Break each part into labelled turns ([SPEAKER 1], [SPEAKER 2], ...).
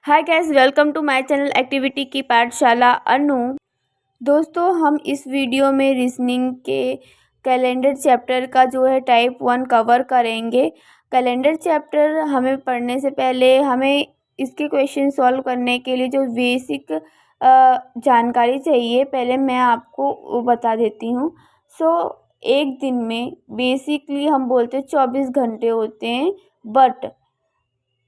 [SPEAKER 1] Hi guys, welcome to my channel activity की पाठशाला अनु। दोस्तों, हम इस वीडियो में रीजनिंग के कैलेंडर चैप्टर का जो है टाइप 1 कवर करेंगे। कैलेंडर चैप्टर हमें पढ़ने से पहले हमें इसके क्वेश्चन सॉल्व करने के लिए जो बेसिक जानकारी चाहिए, पहले मैं आपको बता देती हूँ। एक दिन में बेसिकली हम बोलते हैं 24 घंटे होते हैं, बट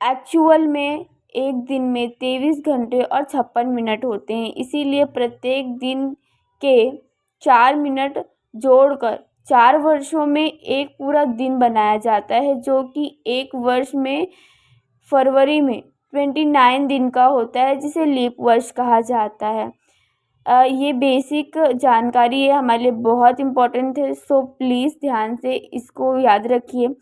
[SPEAKER 1] एक्चुअल में एक दिन में 23 घंटे और 56 मिनट होते हैं। इसीलिए प्रत्येक दिन के 4 मिनट जोड़कर 4 वर्षों में एक पूरा दिन बनाया जाता है, जो कि एक वर्ष में फरवरी में 29 दिन का होता है, जिसे लीप वर्ष कहा जाता है। ये बेसिक जानकारी है, हमारे लिए बहुत इम्पोर्टेंट है। सो प्लीज़ ध्यान से इसको याद रखिए।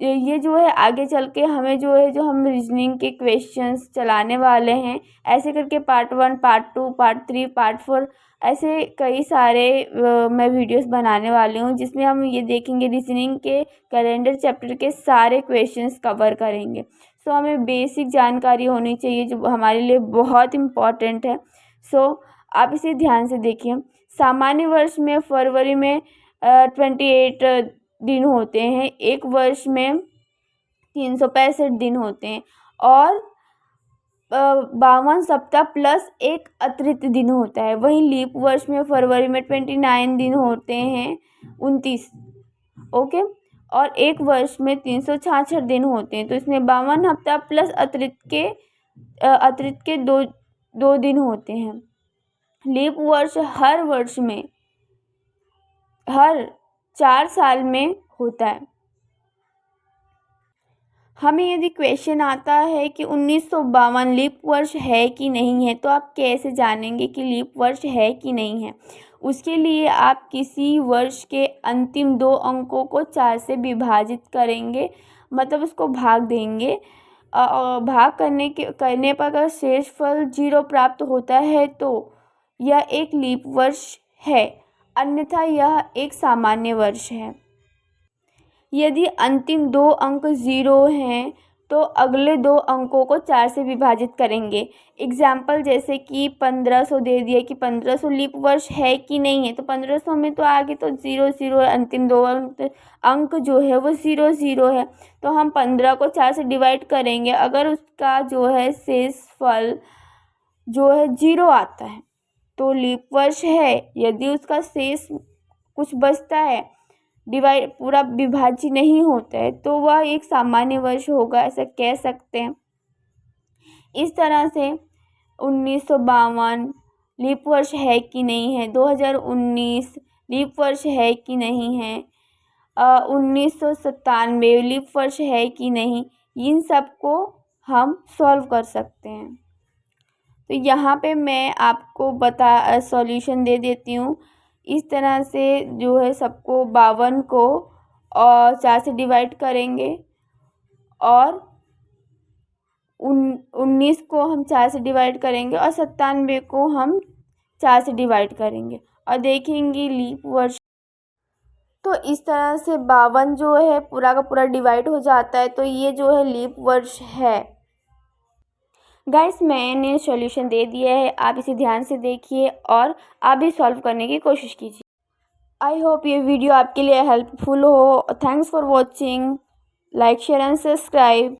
[SPEAKER 1] ये जो है आगे चल के हमें जो हम रीजनिंग के क्वेश्चंस चलाने वाले हैं, ऐसे करके पार्ट 1, पार्ट 2, पार्ट 3, पार्ट 4 ऐसे कई सारे मैं वीडियोस बनाने वाली हूँ, जिसमें हम ये देखेंगे रीजनिंग के कैलेंडर चैप्टर के सारे क्वेश्चंस कवर करेंगे। हमें बेसिक जानकारी होनी चाहिए, जो हमारे लिए बहुत इम्पॉर्टेंट है। आप इसे ध्यान से देखिए। सामान्य वर्ष में फरवरी में 28 दिन होते हैं, एक वर्ष में 365 दिन होते हैं और 52 सप्ताह प्लस एक अतिरिक्त दिन होता है। वहीं लीप वर्ष में फरवरी में 29 दिन होते हैं, 29, ओके। और एक वर्ष में 366 दिन होते हैं, तो इसमें 52 हफ्ता प्लस अतिरिक्त के दो दिन होते हैं। लीप वर्ष हर 4 साल में होता है। हमें यदि क्वेश्चन आता है कि 1952 लीप वर्ष है कि नहीं है, तो आप कैसे जानेंगे कि लीप वर्ष है कि नहीं है? उसके लिए आप किसी वर्ष के अंतिम 2 अंकों को 4 से विभाजित करेंगे, मतलब उसको भाग देंगे। भाग करने पर अगर शेषफल 0 प्राप्त होता है तो यह एक लीप वर्ष है, अन्यथा यह एक सामान्य वर्ष है। यदि अंतिम 2 अंक 0 हैं तो अगले 2 अंकों को 4 से विभाजित करेंगे। एग्जाम्पल जैसे कि 1500 दे दिया कि 1500 लीप वर्ष है कि नहीं है, तो 1500 में तो आगे तो 0 0 है, अंतिम 2 अंक जो है वो 0 0 है, तो हम 15 को 4 से डिवाइड करेंगे। अगर उसका जो है शेषफल जो है 0 आता है तो लीप वर्ष है। यदि उसका शेष कुछ बचता है, डिवाइड पूरा विभाज्य नहीं होता है, तो वह एक सामान्य वर्ष होगा, ऐसा कह सकते हैं। इस तरह से 1952 लीप वर्ष है कि नहीं है, 2019 लीप वर्ष है कि नहीं है, 1997 लीप वर्ष है कि नहीं, इन सब को हम सॉल्व कर सकते हैं। तो यहाँ पे मैं आपको सॉल्यूशन दे देती हूँ। इस तरह से जो है सबको 52 को और 4 से डिवाइड करेंगे और 19 को हम 4 से डिवाइड करेंगे और 97 को हम 4 से डिवाइड करेंगे और देखेंगे लीप वर्ष। तो इस तरह से 52 जो है पूरा का पूरा डिवाइड हो जाता है, तो ये जो है लीप वर्ष है। गाइस, मैंने सॉल्यूशन दे दिया है, आप इसे ध्यान से देखिए और आप भी सॉल्व करने की कोशिश कीजिए। आई होप ये वीडियो आपके लिए हेल्पफुल हो। Thanks for watching. Like, share and subscribe.